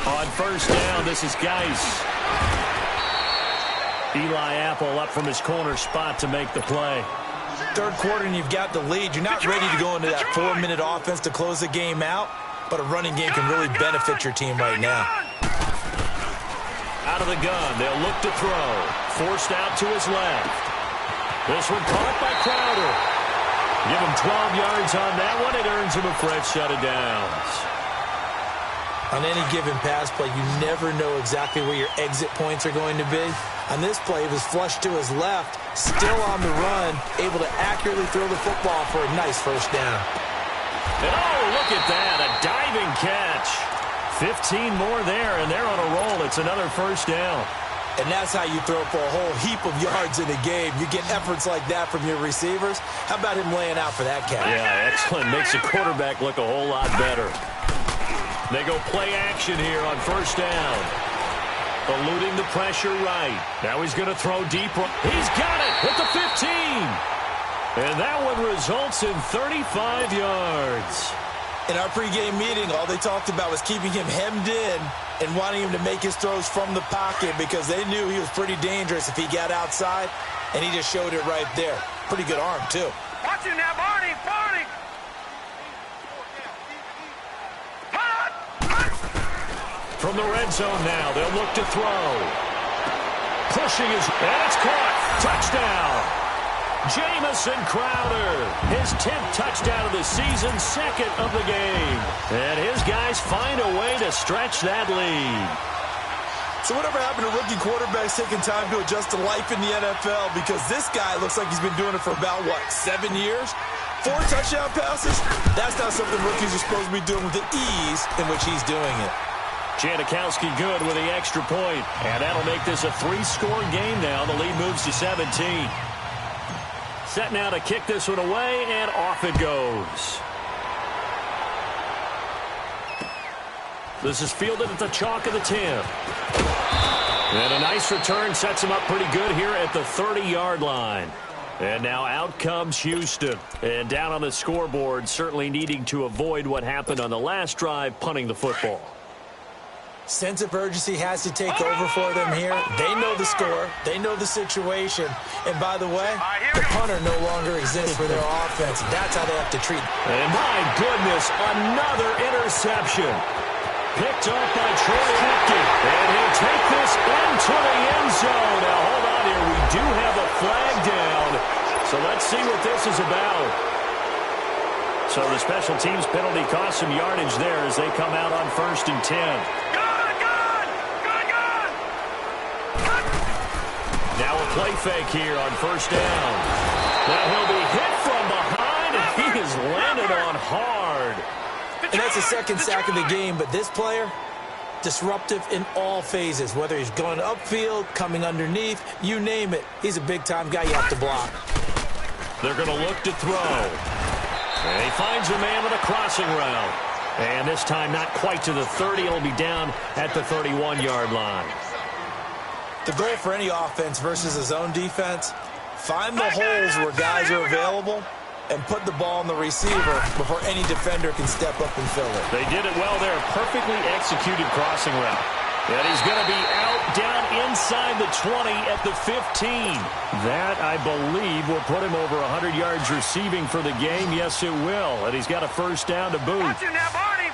On 1st down, this is Geis. Eli Apple up from his corner spot to make the play. 3rd quarter and you've got the lead. You're not ready to go into that 4-minute offense to close the game out, but a running game can really benefit your team right now. Out of the gun, they'll look to throw. Forced out to his left. This one caught by Crowder. Give him 12 yards on that one. It earns him a fresh set of downs. On any given pass play, you never know exactly where your exit points are going to be. On this play, it was flushed to his left, still on the run, able to accurately throw the football for a nice 1st down. And oh, look at that, a diving catch. 15 more there, and they're on a roll. It's another 1st down. And that's how you throw for a whole heap of yards in a game. You get efforts like that from your receivers. How about him laying out for that catch? Yeah, excellent. Makes the quarterback look a whole lot better. They go play action here on 1st down. Eluding the pressure right. Now he's going to throw deep. He's got it at the 15. And that one results in 35 yards. In our pregame meeting, all they talked about was keeping him hemmed in and wanting him to make his throws from the pocket because they knew he was pretty dangerous if he got outside, and he just showed it right there. Pretty good arm, too. Watch him now, Barney. From the red zone now, they'll look to throw. Pushing his, and it's caught. Touchdown. Jamison Crowder, his 10th touchdown of the season, 2nd of the game. And his guys find a way to stretch that lead. So whatever happened to rookie quarterbacks taking time to adjust to life in the NFL? Because this guy looks like he's been doing it for about, 7 years? 4 touchdown passes? That's not something rookies are supposed to be doing with the ease in which he's doing it. Janikowski good with the extra point. And that'll make this a 3-score game now. The lead moves to 17. Set now to kick this one away, and off it goes. This is fielded at the chalk of the 10. And a nice return sets him up pretty good here at the 30-yard line. And now out comes Houston. And down on the scoreboard, certainly needing to avoid what happened on the last drive, punting the football. Sense of urgency has to take over for them here. They know the score. They know the situation. And by the way, the punter no longer exists for their offense. That's how they have to treat it. And my goodness, another interception. Picked up by Troy Apke. And he'll take this into the end zone. Now, hold on here. We do have a flag down. So let's see what this is about. So the special teams penalty cost some yardage there as they come out on 1st and 10. Now a play fake here on 1st down. Now he'll be hit from behind, and he is landed on hard. And that's the 2nd sack of the game, but this player, disruptive in all phases, whether he's going upfield, coming underneath, you name it. He's a big-time guy you have to block. They're going to look to throw. And he finds a man with a crossing route. And this time not quite to the 30. It'll be down at the 31-yard line. The goal for any offense versus a zone defense, find the holes where guys are available and put the ball on the receiver before any defender can step up and fill it. They did it well there. Perfectly executed crossing route. And he's going to be out down inside the 20 at the 15. That, I believe, will put him over 100 yards receiving for the game. Yes, it will. And he's got a 1st down to boot. Watch him now, Barney.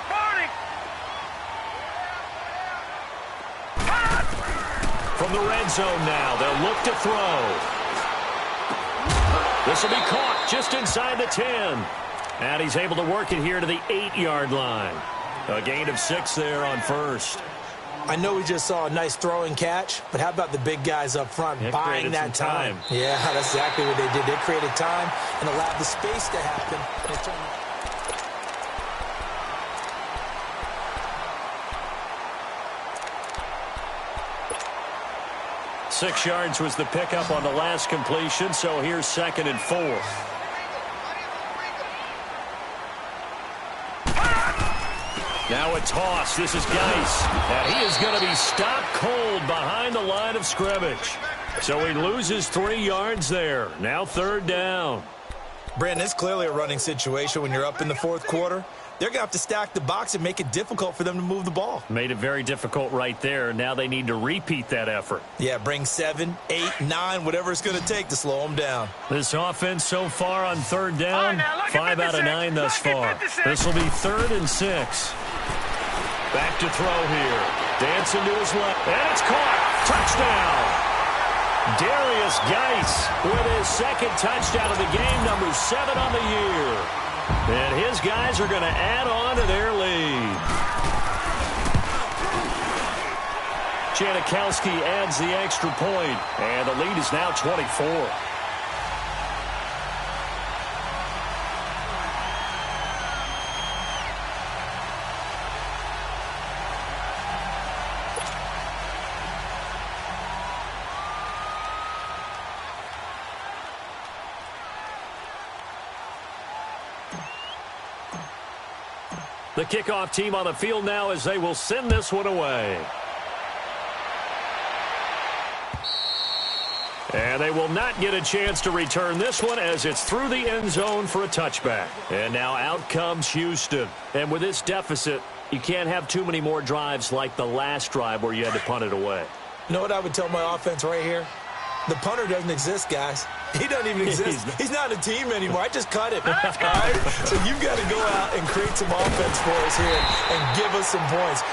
From the red zone now. They'll look to throw. This will be caught just inside the 10. And he's able to work it here to the 8-yard line. A gain of 6 there on first. I know we just saw a nice throw and catch, but how about the big guys up front buying that time? Yeah, that's exactly what they did. They created time and allowed the space to happen. 6 yards was the pickup on the last completion, so here's 2nd and 4. Now a toss. This is Geis. And he is going to be stopped cold behind the line of scrimmage. So he loses 3 yards there. Now 3rd down. Brandon, it's clearly a running situation when you're up in the 4th quarter. They're going to have to stack the box and make it difficult for them to move the ball. Made it very difficult right there. Now they need to repeat that effort. Yeah, bring 7, 8, 9, whatever it's going to take to slow them down. This offense so far on 3rd down, 5 out of 9 thus far. This will be 3rd and 6. Back to throw here. Dancing to his left. And it's caught. Touchdown. Darius Geis with his 2nd touchdown of the game, number 7 on the year. And his guys are going to add on to their lead. Janikowski adds the extra point, and the lead is now 24. The kickoff team on the field now as they will send this one away. And they will not get a chance to return this one as it's through the end zone for a touchback. And now out comes Houston. And with this deficit, you can't have too many more drives like the last drive where you had to punt it away. You know what I would tell my offense right here? The punter doesn't exist, guys. He doesn't even exist. He's not a team anymore. I just cut him. All right? So you've got to go out and create some offense for us here and give us some points.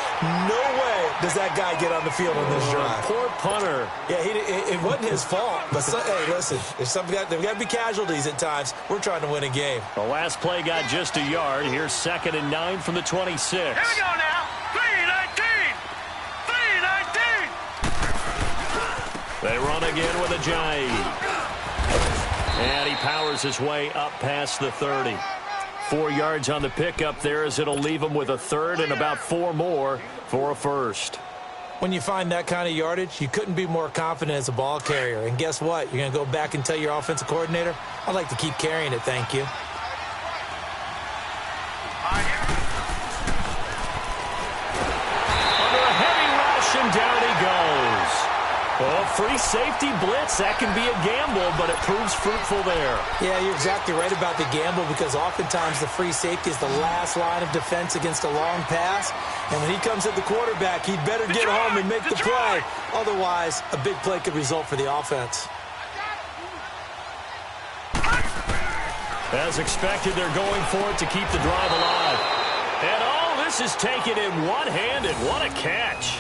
No way does that guy get on the field on this drive. Poor punter. Yeah, it wasn't his fault. But, hey, listen, there's got to be casualties at times. We're trying to win a game. The last play got just a yard. Here's 2nd and 9 from the 26. Here we go now. 3-19. 3-19. They run again with Ajayi. And he powers his way up past the 30. 4 yards on the pickup there as it'll leave him with a 3rd and about 4 more for a 1st. When you find that kind of yardage, you couldn't be more confident as a ball carrier. And guess what? You're going to go back and tell your offensive coordinator, I'd like to keep carrying it, thank you. Under a heavy rush, and down he goes. Well, free safety blitz, that can be a gamble, but it proves fruitful there. Yeah, you're exactly right about the gamble because oftentimes the free safety is the last line of defense against a long pass. And when he comes at the quarterback, he'd better get home and make the play. Otherwise, a big play could result for the offense. As expected, they're going for it to keep the drive alive. And all this is taken in one-handed. What a catch.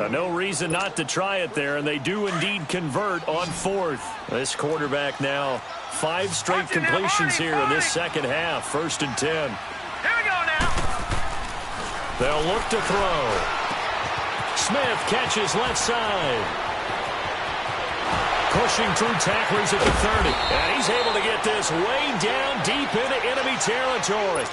No reason not to try it there, and they do indeed convert on 4th. This quarterback now 5 straight completions here in this second half. 1st and 10. Here we go now. They'll look to throw. Smith catches left side. Pushing through tacklers at the 30. And he's able to get this way down deep into enemy territory.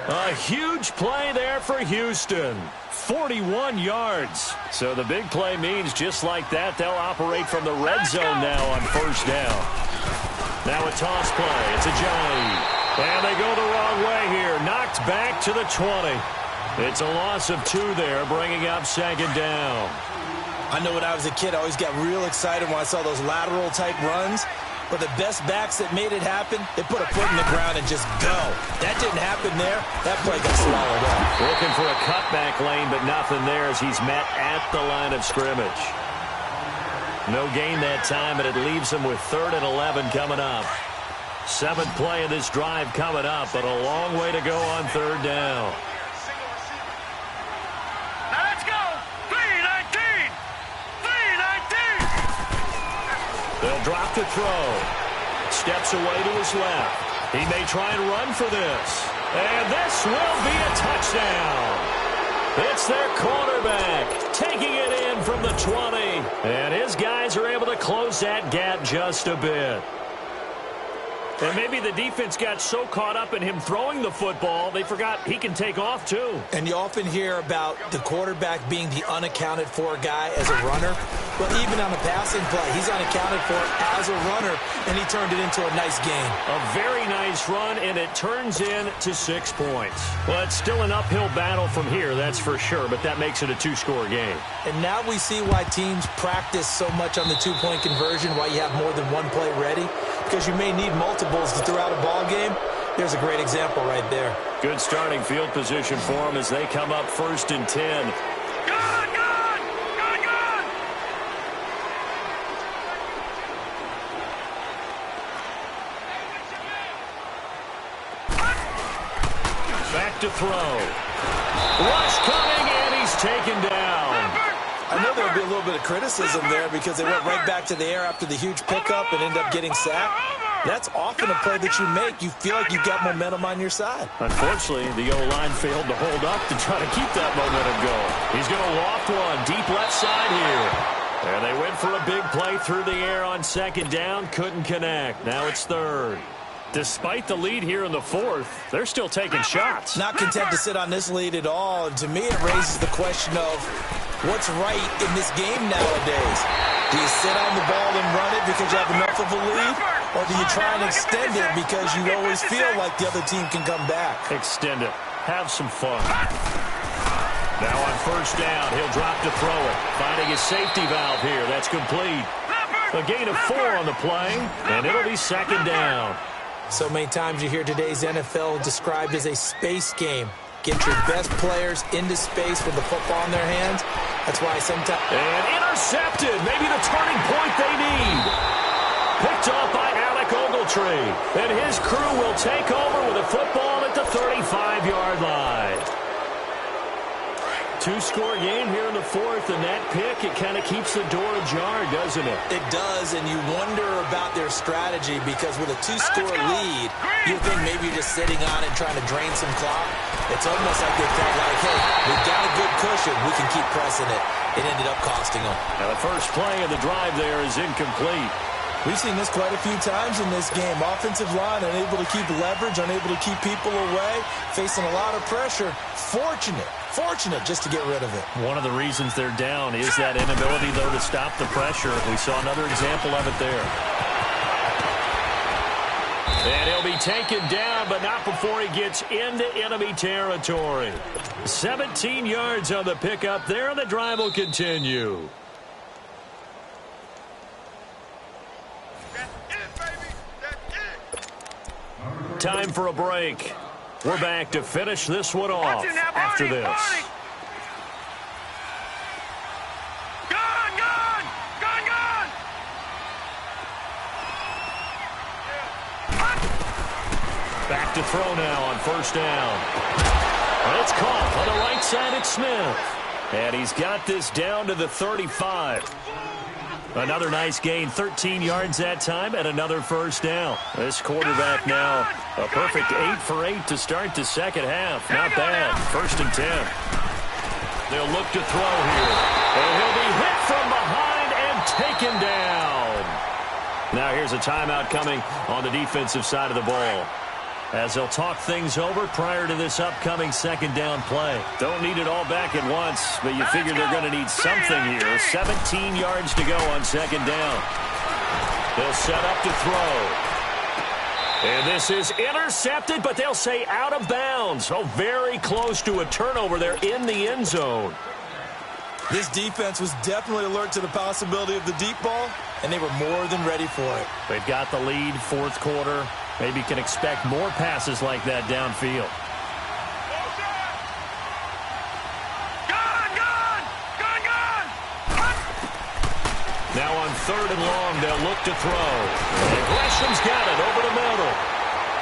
A huge play there for Houston. 41 yards. So the big play means just like that, they'll operate from the red zone now on 1st down. Now a toss play. It's Ajayi. And they go the wrong way here. Knocked back to the 20. It's a loss of 2 there, bringing up 2nd down. I know when I was a kid, I always got real excited when I saw those lateral-type runs. But the best backs that made it happen, they put a foot in the ground and just go. That didn't happen there. That play got swallowed up. Looking for a cutback lane, but nothing there as he's met at the line of scrimmage. No gain that time, but it leaves him with 3rd and 11 coming up. 7th play of this drive coming up, but a long way to go on 3rd down. Now let's go. 3-19. They'll drop to throw. Steps away to his left. He may try and run for this. And this will be a touchdown. It's their quarterback taking it in from the 20. And his guys are able to close that gap just a bit. And maybe the defense got so caught up in him throwing the football, they forgot he can take off too. And you often hear about the quarterback being the unaccounted for guy as a runner. Well, even on a passing play, he's unaccounted for as a runner, and he turned it into a nice gain. A very nice run, and it turns into 6 points. Well, it's still an uphill battle from here, that's for sure, but that makes it a 2-score game. And now we see why teams practice so much on the 2-point conversion, why you have more than one play ready, because you may need multiples to throw out a ball game. There's a great example right there. Good starting field position for them as they come up 1st and 10. Back to throw. Rush coming, and he's taken down. I know there'll be a little bit of criticism there because they went right back to the air after the huge pickup and end up getting sacked. That's often a play that you make. You feel like you've got momentum on your side. Unfortunately, the O-line failed to hold up to try to keep that momentum going. He's going to loft one deep left side here. And they went for a big play through the air on 2nd down. Couldn't connect. Now it's 3rd. Despite the lead here in the 4th, they're still taking shots. Not content to sit on this lead at all. And to me, it raises the question of what's right in this game nowadays. Do you sit on the ball and run it because you have enough of a lead? Or do you try and extend it because you always feel like the other team can come back? Extend it. Have some fun. Now on 1st down, he'll drop to throw it. Finding his safety valve here. That's complete. A gain of 4 on the play, and it'll be 2nd down. So many times you hear today's NFL described as a space game. Get your best players into space with the football in their hands. That's why sometimes... And intercepted. Maybe the turning point they need. Picked off by Alec Ogletree. And his crew will take over with a football at the 35-yard line. 2-score game here in the 4th, and that pick, it kind of keeps the door ajar, doesn't it? It does, and you wonder about their strategy because with a 2-score lead, you think maybe you're just sitting on it trying to drain some clock. It's almost like they felt like, hey, we've got a good cushion. We can keep pressing it. It ended up costing them. Now the first play of the drive there is incomplete. We've seen this quite a few times in this game. Offensive line unable to keep leverage, unable to keep people away, facing a lot of pressure. Fortunate just to get rid of it. One of the reasons they're down is that inability, though, to stop the pressure. We saw another example of it there. And he'll be taken down, but not before he gets into enemy territory. 17 yards on the pickup there, and the drive will continue. Time for a break. We're back to finish this one off after this. Back to throw now on 1st down. And it's caught on the right side. It's Smith. And he's got this down to the 35. Another nice gain, 13 yards that time, and another 1st down. This quarterback now, a perfect 8 for 8 to start the 2nd half. Not bad. 1st and 10. They'll look to throw here. And he'll be hit from behind and taken down. Now here's a timeout coming on the defensive side of the ball, as they'll talk things over prior to this upcoming 2nd down play. Don't need it all back at once, but you figure they're going to need something here. 17 yards to go on 2nd down. They'll set up to throw. And this is intercepted, but they'll say out of bounds. Oh, very close to a turnover there in the end zone. This defense was definitely alert to the possibility of the deep ball, and they were more than ready for it. They've got the lead, 4th quarter. Maybe can expect more passes like that downfield. Now on 3rd and long, they'll look to throw. And Gresham's got it over the middle.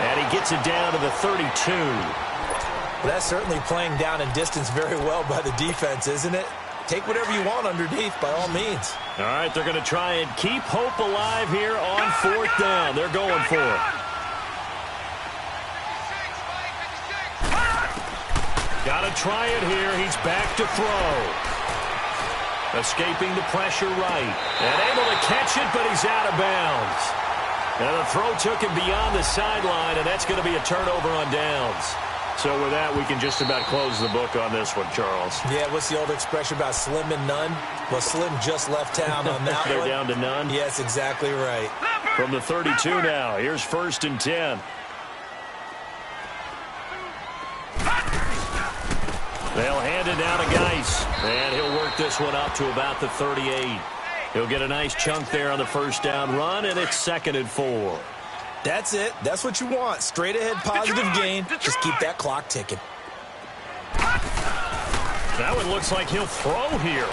And he gets it down to the 32. Well, that's certainly playing down in distance very well by the defense, isn't it? take whatever you want underneath by all means. All right, they're going to try and keep hope alive here on 4th down. They're going for it. Got to try it here. He's back to throw. Escaping the pressure right. And able to catch it, but he's out of bounds. Now the throw took him beyond the sideline, and that's going to be a turnover on downs. So with that, we can just about close the book on this one, Charles. Yeah, what's the old expression about slim and none? Well, Slim just left town on that They're one. down to none? Yes, exactly right. From the 32 now, here's 1st and 10. They'll hand it down to Geis, and he'll work this one up to about the 38. He'll get a nice chunk there on the 1st down run, and it's 2nd and 4. That's it. That's what you want. Straight ahead positive gain. Just keep that clock ticking. That one looks like he'll throw here.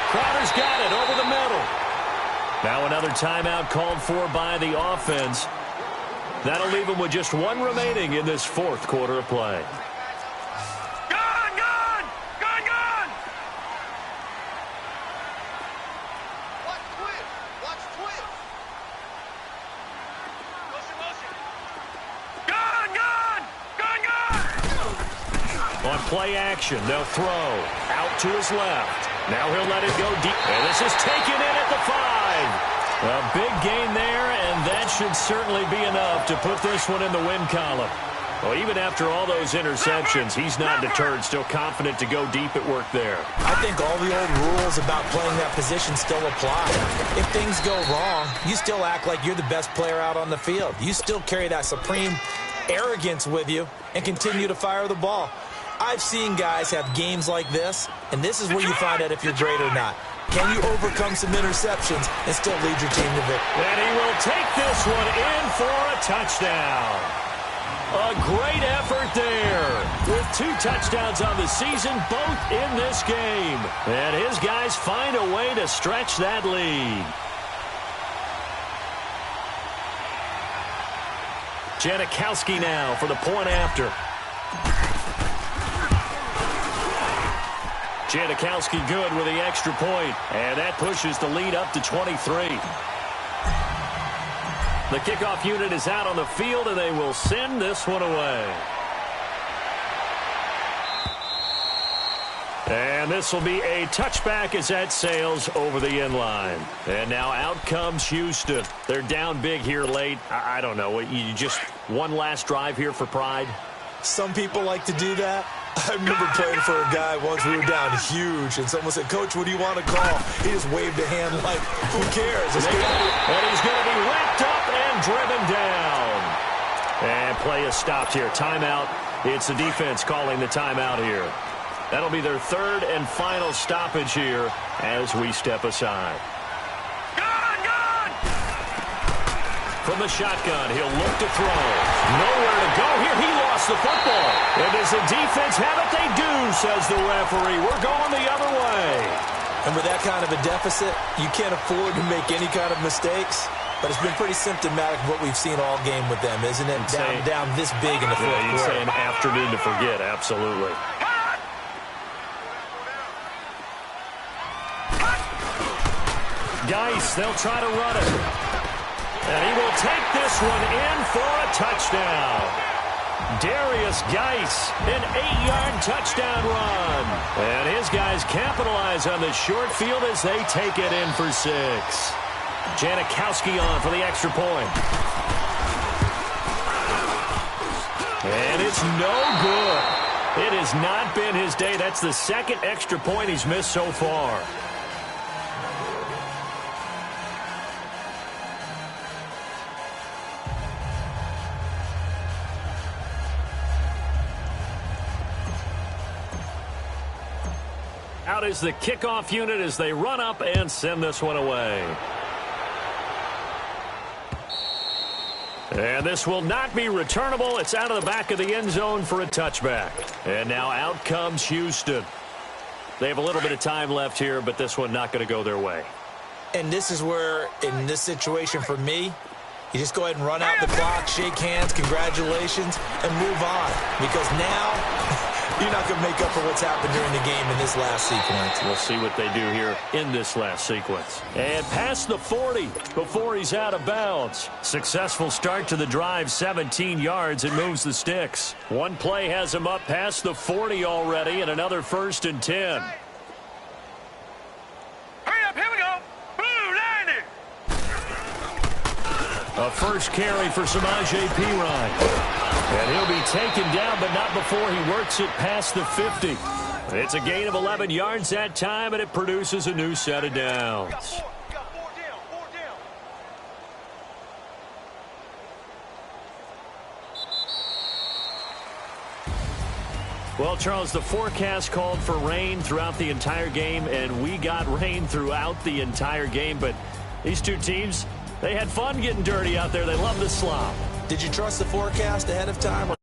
Crowder's got it over the middle. Now another timeout called for by the offense. That'll leave him with just one remaining in this 4th quarter of play. On play action, they'll throw out to his left. Now he'll let it go deep. And this is taken in at the 5. A big gain there, and that should certainly be enough to put this one in the win column. Well, even after all those interceptions, he's not deterred, still confident to go deep at work there. I think all the old rules about playing that position still apply. If things go wrong, you still act like you're the best player out on the field. You still carry that supreme arrogance with you and continue to fire the ball. I've seen guys have games like this, and this is where you find out if you're great or not. Can you overcome some interceptions and still lead your team to victory? And he will take this one in for a touchdown. A great effort there. With 2 touchdowns on the season, both in this game. And his guys find a way to stretch that lead. Janikowski now for the point after. Janikowski good with the extra point, and that pushes the lead up to 23. The kickoff unit is out on the field, and they will send this one away. And this will be a touchback as that sails over the end line. And now out comes Houston. They're down big here late. I don't know. You just one last drive here for pride? Some people like to do that. I remember playing for a guy once. We were down huge, and someone said, "Coach, what do you want to call?" He just waved a hand like, who cares? And he's going to be wrapped up and driven down. And play is stopped here. Timeout. It's the defense calling the timeout here. That'll be their 3rd and final stoppage here as we step aside. From the shotgun, he'll look to throw. Nowhere to go here. He lost the football. And does the defense have it? They do, says the referee. We're going the other way. And with that kind of a deficit, you can't afford to make any kind of mistakes. But it's been pretty symptomatic of what we've seen all game with them, isn't it? Down this big in the 4th quarter. You'd say an afternoon to forget, absolutely. Geis, they'll try to run it. And he will take this one in for a touchdown. Darius Geis, an 8-yard touchdown run. And his guys capitalize on the short field as they take it in for 6. Janikowski on for the extra point. And it's no good. It has not been his day. That's the 2nd extra point he's missed so far. Out is the kickoff unit as they run up and send this one away. And this will not be returnable. It's out of the back of the end zone for a touchback. And now out comes Houston. They have a little bit of time left here, but this one not going to go their way. And this is where, in this situation for me, you just go ahead and run out the clock, shake hands, congratulations, and move on. Because now You're not going to make up for what's happened during the game in this last sequence. We'll see what they do here in this last sequence. And past the 40 before he's out of bounds. Successful start to the drive, 17 yards, and moves the sticks. One play has him up past the 40 already, and another 1st and 10. Hurry up, here we go. Blue 90. A first carry for Samaje Perine. And he'll be taken down, but not before he works it past the 50. It's a gain of 11 yards that time, and it produces a new set of downs. Got four down. Well, Charles, the forecast called for rain throughout the entire game, and we got rain throughout the entire game. But these two teams, they had fun getting dirty out there. They love the slop. Did you trust the forecast ahead of time?